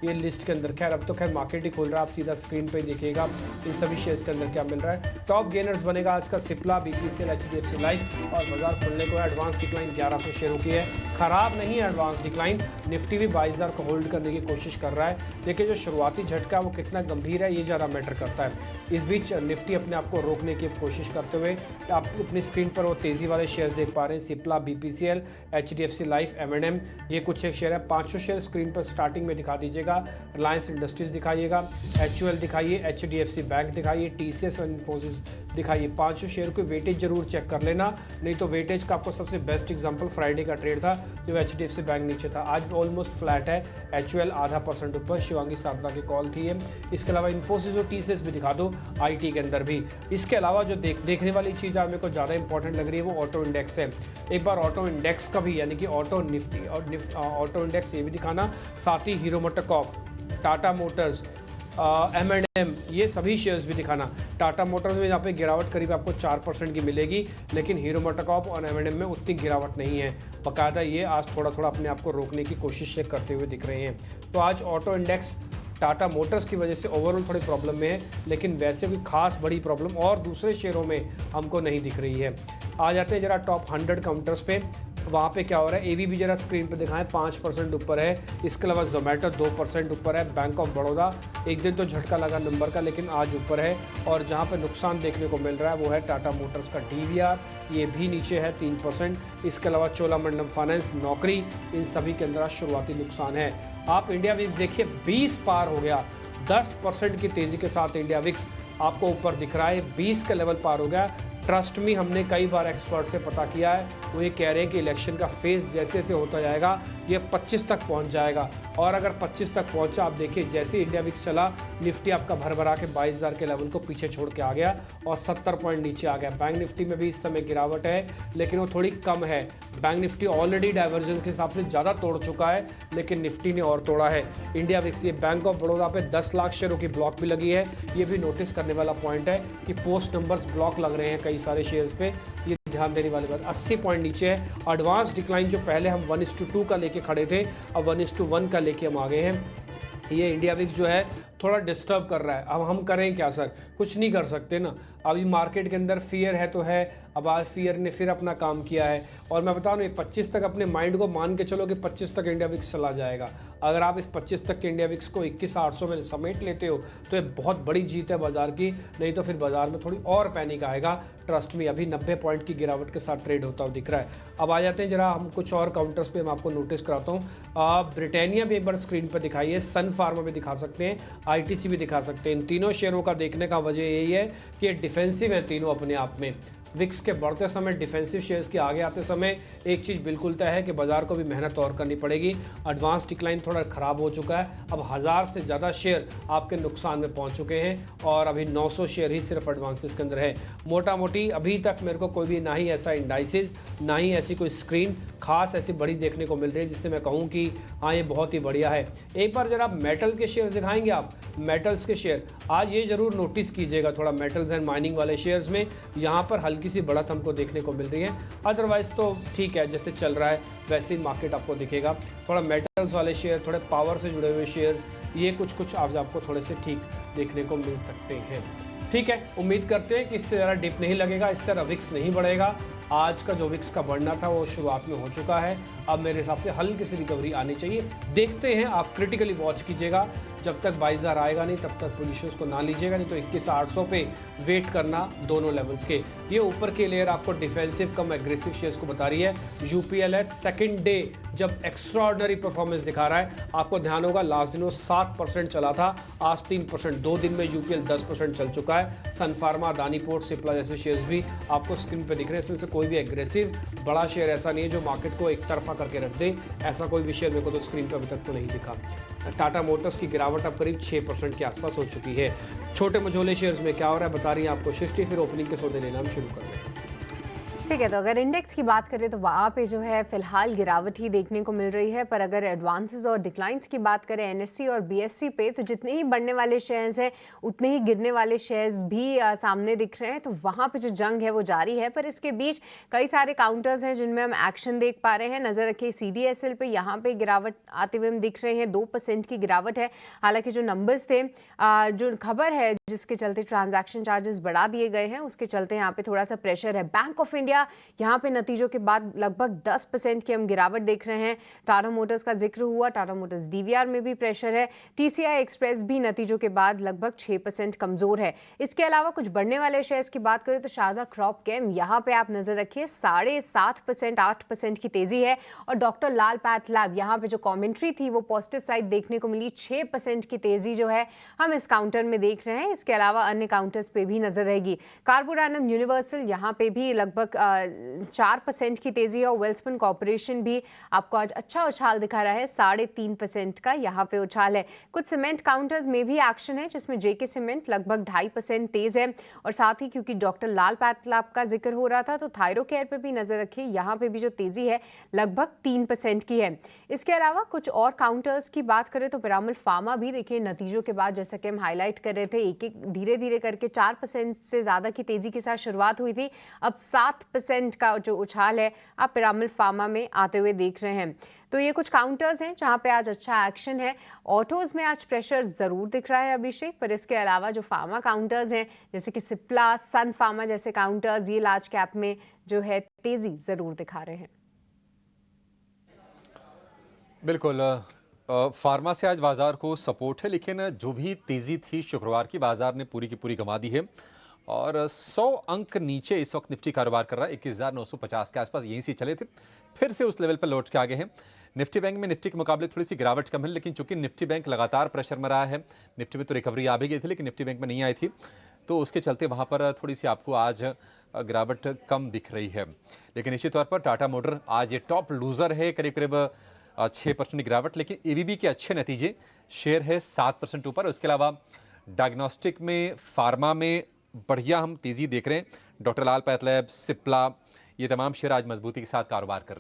ये लिस्ट के अंदर। खैर अब तो खैर मार्केट ही खोल रहा है, आप सीधा स्क्रीन पे देखिएगा इन सभी शेयर्स के अंदर क्या मिल रहा है। टॉप गेनर्स बनेगा आज का सिप्ला, बीपीसीएल, एचडीएफसी लाइफ और बाजार खुलने को एडवांस डिक्लाइन 1100 शेयरों की है। खराब नहीं है एडवांस डिक्लाइन, निफ्टी भी 22,000 को होल्ड करने की कोशिश कर रहा है। देखिए जो शुरुआती झटका वो कितना गंभीर है ये ज़्यादा मैटर करता है। इस बीच निफ्टी अपने आप को रोकने की कोशिश करते हुए आप अपनी स्क्रीन पर वो तेज़ी वाले शेयर्स देख पा रहे हैं, सिप्ला, बीपीसीएल, एचडीएफसी लाइफ, एम&एम, ये कुछ एक शेयर है। 500 शेयर स्क्रीन पर स्टार्टिंग में दिखा दीजिएगा। रिलायंस इंडस्ट्रीज दिखाइएगा, एचयूएल दिखाइए, एचडीएफसी बैंक दिखाइए, टीसीएस और इन्फोसिस दिखाइए। 500 शेयर को वेटेज जरूर चेक कर लेना, नहीं तो वेटेज का आपको सबसे बेस्ट एग्जांपल फ्राइडे का ट्रेड था जो एचडीएफसी बैंक नीचे था, आज ऑलमोस्ट फ्लैट है। एचयूएल आधा % ऊपर, शिवांगी साधना की कॉल थी ये। इसके अलावा इन्फोसिस और टीसीएस भी दिखा दो आईटी के अंदर भी। इसके अलावा जो देखने वाली चीज़ मेरे को ज़्यादा इंपॉर्टेंट लग रही है वो ऑटो इंडेक्स है। एक बार ऑटो इंडेक्स का भी यानी कि ऑटो निफ्टी और ऑटो इंडेक्स ये भी दिखाना, साथ ही Hero MotoCorp, Tata Motors, M&M, ये सभी शेयर्स भी दिखाना। टाटा मोटर्स में यहाँ पे गिरावट करीब आपको 4% की मिलेगी, लेकिन हीरो मोटोकॉर्प और M&M में उतनी गिरावट नहीं है। बाकायदा ये आज थोड़ा थोड़ा अपने आप को रोकने की कोशिश करते हुए दिख रहे हैं। तो आज ऑटो इंडेक्स टाटा मोटर्स की वजह से ओवरऑल थोड़ी प्रॉब्लम में है, लेकिन वैसे भी खास बड़ी प्रॉब्लम और दूसरे शेयरों में हमको नहीं दिख रही है। आ जाते हैं जरा टॉप 100 काउंटर्स पे, वहाँ पे क्या हो रहा है। एबीबी जरा स्क्रीन पे दिखाएं, 5% ऊपर है। इसके अलावा जोमेटो 2% ऊपर है। बैंक ऑफ बड़ौदा एक दिन तो झटका लगा नंबर का, लेकिन आज ऊपर है। और जहाँ पे नुकसान देखने को मिल रहा है वो है टाटा मोटर्स का डीवीआर, ये भी नीचे है 3%। इसके अलावा चोलामंडलम फाइनेंस, नौकरी, इन सभी के अंदर शुरुआती नुकसान है। आप इंडिया विक्स देखिए 20 पार हो गया, 10% की तेज़ी के साथ इंडिया विक्स आपको ऊपर दिख रहा है, 20 का लेवल पार हो गया। ट्रस्ट में हमने कई बार एक्सपर्ट से पता किया है, वो ये कह रहे हैं कि इलेक्शन का फेज जैसे जैसे होता जाएगा ये 25 तक पहुंच जाएगा। और अगर 25 तक पहुंचा, आप देखिए जैसे इंडिया विक्स चला, निफ्टी आपका भर के 22,000 के लेवल को पीछे छोड़ के आ गया और 70 पॉइंट नीचे आ गया। बैंक निफ्टी में भी इस समय गिरावट है, लेकिन वो थोड़ी कम है। बैंक निफ्टी ऑलरेडी डाइवर्जेंस के हिसाब से ज़्यादा तोड़ चुका है, लेकिन निफ्टी ने और तोड़ा है। इंडिया विक्स, ये बैंक ऑफ बड़ौदा पे 10 लाख शेयरों की ब्लॉक भी लगी है। ये भी नोटिस करने वाला पॉइंट है कि पोस्ट नंबर्स ब्लॉक लग रहे हैं कई सारे शेयर्स पे, ये ध्यान देने वाली बात। 80 पॉइंट नीचे है। एडवांस डिक्लाइन जो पहले हम 1:2 का लेके खड़े थे, अब 1:1 का लेके हम आ गए हैं। ये इंडिया विक्स जो है थोड़ा डिस्टर्ब कर रहा है। अब हम करें क्या सर, कुछ नहीं कर सकते ना। अभी मार्केट के अंदर फियर है तो है, अब आज फियर ने फिर अपना काम किया है। और मैं बता रहा हूँ 25 तक अपने माइंड को मान के चलो कि 25 तक इंडिया विक्स चला जाएगा। अगर आप इस 25 तक के इंडिया विक्स को 21,800 में समेट लेते हो तो ये बहुत बड़ी जीत है बाजार की, नहीं तो फिर बाजार में थोड़ी और पैनिक आएगा। ट्रस्ट में अभी 90 पॉइंट की गिरावट के साथ ट्रेड होता हुआ दिख रहा है। अब आ जाते हैं जरा हम कुछ और काउंटर्स पे, मैं आपको नोटिस कराता हूँ। ब्रिटानिया भी एक बार स्क्रीन पर दिखाइए, सन फार्मा भी दिखा सकते हैं, ITC भी दिखा सकते हैं। इन तीनों शेयरों का देखने का वजह यही है कि ये डिफेंसिव है तीनों अपने आप में। विक्स के बढ़ते समय, डिफेंसिव शेयर्स के आगे आते समय एक चीज़ बिल्कुल तय है कि बाजार को भी मेहनत और करनी पड़ेगी। एडवांस डिक्लाइन थोड़ा ख़राब हो चुका है, अब 1000 से ज़्यादा शेयर आपके नुकसान में पहुंच चुके हैं और अभी 900 शेयर ही सिर्फ एडवांसेस के अंदर है। मोटा मोटी अभी तक मेरे को कोई भी ना ही ऐसा इंडाइसिस, ना ही ऐसी कोई स्क्रीन खास ऐसी बड़ी देखने को मिल रही है जिससे मैं कहूँ कि हाँ ये बहुत ही बढ़िया है। एक बार जरा मेटल के शेयर दिखाएंगे आप, मेटल्स के शेयर आज ये ज़रूर नोटिस कीजिएगा, थोड़ा मेटल्स एंड माइनिंग वाले शेयर्स में यहाँ पर हल्की सी बढ़त हमको देखने को मिल रही है। अदरवाइज तो ठीक है, जैसे चल रहा है वैसे ही मार्केट आपको दिखेगा। थोड़ा मेटल्स वाले शेयर, थोड़े पावर से जुड़े हुए शेयर्स, ये कुछ आज आपको थोड़े से ठीक देखने को मिल सकते हैं। ठीक है, उम्मीद करते हैं कि इससे ज़्यादा डिप नहीं लगेगा, इससे ज़्यादा विक्स नहीं बढ़ेगा। आज का जो विक्स का बढ़ना था वो शुरुआत में हो चुका है, अब मेरे हिसाब से हल्की सी रिकवरी आनी चाहिए। देखते हैं, आप क्रिटिकली वॉच कीजिएगा। जब तक 22,000 आएगा नहीं तब तक पोजीशंस को ना लीजिएगा, नहीं तो 21,800 पे वेट करना दोनों लेवल्स के। ये ऊपर के लेयर आपको डिफेंसिव कम एग्रेसिव शेयर्स को बता रही है। यूपीएल एट सेकेंड डे जब एक्स्ट्राऑर्डिनरी परफॉर्मेंस दिखा रहा है, आपको ध्यान होगा लास्ट दिन वो 7% चला था, आज 3%। 2 दिन में यूपीएल 10% चल चुका है। सन फार्मा, अदानी पोर्ट, सिप्ला जैसे शेयर्स भी आपको स्क्रीन पर दिख रहे हैं। इसमें से कोई भी एग्रेसिव बड़ा शेयर ऐसा नहीं है जो मार्केट को एक तरफा करके रख दे, ऐसा कोई भी शेयर मेरे को तो स्क्रीन पर अभी तक तो नहीं दिखा। टाटा मोटर्स की गिरावट अब करीब 6% के आसपास हो चुकी है। छोटे मझोले शेयर्स में क्या हो रहा है बता रही है आपको सृष्टि, फिर ओपनिंग के सौदे लेना हम शुरू कर रहे हैं। ठीक है, तो अगर इंडेक्स की बात करें तो वहाँ पे जो है फिलहाल गिरावट ही देखने को मिल रही है, पर अगर एडवांसेस और डिक्लाइंस की बात करें एनएससी और बीएससी पे, तो जितने ही बढ़ने वाले शेयर्स हैं उतने ही गिरने वाले शेयर्स भी सामने दिख रहे हैं। तो वहाँ पे जो जंग है वो जारी है, पर इसके बीच कई सारे काउंटर्स हैं जिनमें हम एक्शन देख पा रहे हैं। नजर रखिए CDSL पे, यहाँ पे गिरावट आते हुए हम दिख रहे हैं, 2% की गिरावट है। हालांकि जो नंबर्स थे, जो खबर है जिसके चलते ट्रांजैक्शन चार्जेस बढ़ा दिए गए हैं, उसके चलते यहाँ पे थोड़ा सा प्रेशर है। बैंक ऑफ इंडिया यहाँ पे नतीजों के बाद लगभग 10% की हम गिरावट देख रहे हैं। टाटा मोटर्स का जिक्र हुआ, टाटा मोटर्स DVR में भी प्रेशर है। TCI एक्सप्रेस भी नतीजों के बाद लगभग 6% कमजोर है। इसके अलावा कुछ बढ़ने वाले शेयर्स की बात करें तो शारदा क्रॉप केम, यहाँ पे आप नजर रखिए 7.5% 8% की तेजी है। और डॉक्टर लाल पैथ लैब, यहाँ पे जो कॉमेंट्री थी वो पॉजिटिव साइड देखने को मिली, 6% की तेजी जो है हम इस काउंटर में देख रहे हैं। इसके अलावा अन्य काउंटर्स पे भी नजर रहेगी। कार्बोरैनम यूनिवर्सल, यहाँ पे भी लगभग 4% की तेजी है। और वेल्सपन कॉर्पोरेशन भी आपको आज अच्छा उछाल दिखा रहा है, 3.5% का यहाँ पे उछाल है। कुछ सीमेंट काउंटर्स में भी एक्शन है, जिसमें JK सीमेंट लगभग 2.5% तेज है। और साथ ही क्योंकि डॉक्टर लाल पैथलैब का जिक्र हो रहा था, तो थायरो केयर पे भी नजर रखिए, यहाँ पे भी जो तेजी है लगभग 3% की है। इसके अलावा कुछ और काउंटर्स की बात करें तो पिरामल फार्मा भी देखिए नतीजों के बाद, जैसा कि हम हाईलाइट कर रहे थे, एक एक धीरे धीरे करके 4% से ज्यादा की तेजी के साथ शुरुआत हुई थी, अब 7% का जो उछाल है आप पिरामल फार्मा में आते हुए देख रहे हैं। तो ये कुछ काउंटर्स हैं जहां पे आज अच्छा एक्शन है। ऑटोज में आज प्रेशर जरूर दिख रहा है अभिषेक, पर इसके अलावा जो फार्मा काउंटर्स हैं जैसे कि सिप्ला, सन फार्मा जैसे काउंटर्स, ये लार्ज कैप में जो है तेजी जरूर दिखा रहे हैं। बिल्कुल, फार्मा से आज बाजार को सपोर्ट है, लेकिन जो भी तेजी थी शुक्रवार की, बाजार ने पूरी की पूरी गंवा दी है। और 100 अंक नीचे इस वक्त निफ्टी कारोबार कर रहा है, 21,950 के आसपास यहीं से चले थे, फिर से उस लेवल पर लौट के आगे हैं। निफ्टी बैंक में निफ्टी के मुकाबले थोड़ी सी गिरावट कम है, लेकिन चूंकि निफ्टी बैंक लगातार प्रेशर में रहा है, निफ्टी में तो रिकवरी आ भी गई थी लेकिन निफ्टी बैंक में नहीं आई थी, तो उसके चलते वहां पर थोड़ी सी आपको आज गिरावट कम दिख रही है। लेकिन निश्चित तौर पर टाटा मोटर आज ये टॉप लूजर है, करीब करीब 6% गिरावट, लेकिन एबीबी के अच्छे नतीजे, शेयर है 7% ऊपर। उसके अलावा डायग्नोस्टिक में, फार्मा में बढ़िया हम तेजी देख रहे हैं। डॉक्टर लाल पैथ लैब, सिप्ला, ये तमाम शेयर आज मजबूती के साथ कारोबार कर रहे हैं।